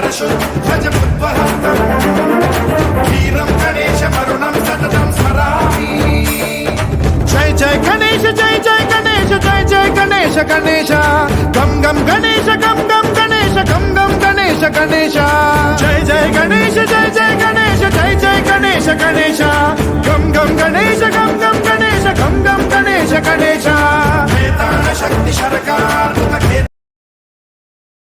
భజ ముద్వహస్తం క్షీరం గణేశ మరుణం సతతం స్మరామి. జయ జయ గణేశ జయ జయ గణేశ జయ జయ గణేశ గణేశ గం గం గణేశ గం గం గణేశ గం గం గణేశ గణేశ. జయ జయ గణేశ జయ జయ గణేశ జయ జయ గణేశ గణేశ గం గం గణేశ గం గం గణేశ గం గం గణేశ గణేశ. వేదాన శక్తి శరకార్ముక